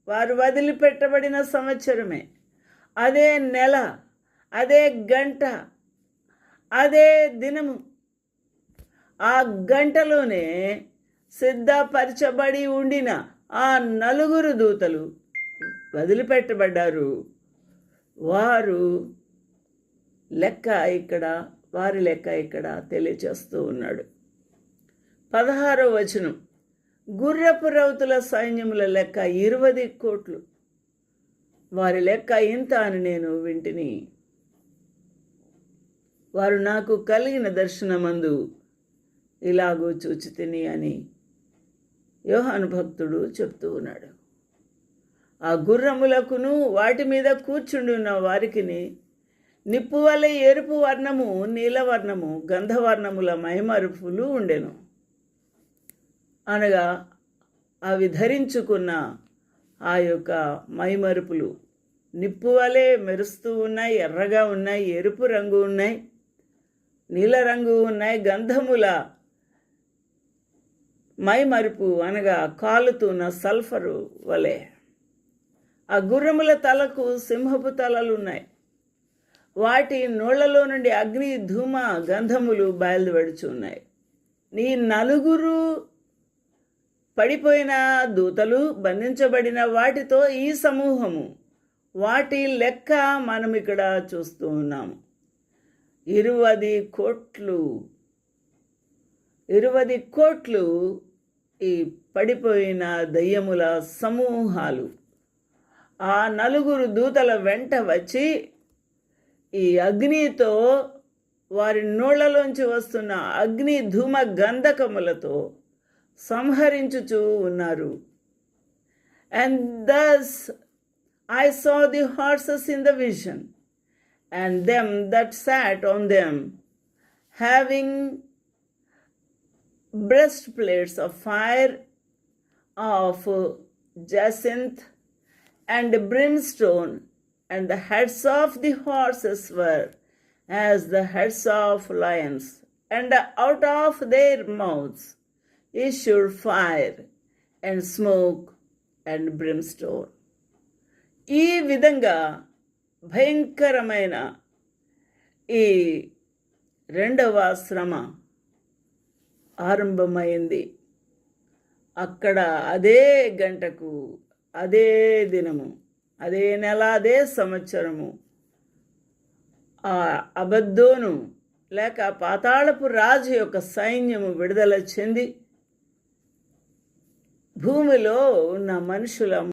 వారు వదిలిపెట్టబడిన సంవత్సరమే. అదే నెల, అదే గంట, అదే దినము. ఆ గంటలోనే సిద్ధపరచబడి ఉండిన ఆ 4 దూతలు వదిలిపెట్టబడ్డారు. వారి లెక్క ఇక్కడ తెలియచేస్తూ ఉన్నాడు. 16వ వచనం, గుర్రపు రౌతుల సైన్యముల లెక్క 20 కోట్లు. వారి లెక్క ఇంత అని నేను వింటిని. వారు నాకు కలిగిన దర్శనమందు ఇలాగూ చూచితిని అని యోహాను భక్తుడు చెప్తూ ఉన్నాడు. ఆ గుర్రములకును వాటి మీద కూర్చుండి ఉన్న వారికిని నిప్పు వలె ఎరుపు వర్ణము, నీలవర్ణము, గంధవర్ణముల మైమరుపులు ఉండెను. అనగా అవి ధరించుకున్న ఆ యొక్క మైమరుపులు నిప్పు వలె మెరుస్తూ ఉన్నాయి, ఎర్రగా ఉన్నాయి, ఎరుపు రంగు ఉన్నాయి, నీల రంగు ఉన్నాయి. గంధముల మైమరుపు అనగా కాలుతున్న సల్ఫరు వలె. ఆ గుర్రముల తలకు సింహపు తలలు ఉన్నాయి. వాటి నోళ్లలో నుండి అగ్ని, ధూమ, గంధములు బయలువెడుచున్నాయి. ఈ 4 పడిపోయిన దూతలు బంధించబడిన వాటితో ఈ సమూహము. వాటి లెక్క మనం ఇక్కడ చూస్తూ ఉన్నాము. 20 కోట్లు. 20 కోట్లు ఈ పడిపోయిన దయ్యముల సమూహాలు. ఆ 4 దూతల వెంట వచ్చి ఈ అగ్నితో, వారి నోళ్లలోంచి వస్తున్న అగ్ని, ధూమ, గంధకములతో సంహరించుచూ ఉన్నారు. And thus I saw the horses in the vision, and them that sat on them, having breastplates of fire, of jacinth and brimstone, and the heads of the horses were as the heads of lions, and out of their mouths issued fire and smoke and brimstone. ఈ విధంగా భయంకరమైన ఈ 2వ శ్రమ ఆరంభమైంది. అక్కడ అదే గంటకు, అదే దినము, అదే నెల, అదే సంవత్సరము ఆ అబద్దోను లేక పాతాళపు రాజు యొక్క సైన్యము విడుదల చెంది భూమిలో ఉన్న మనుషుల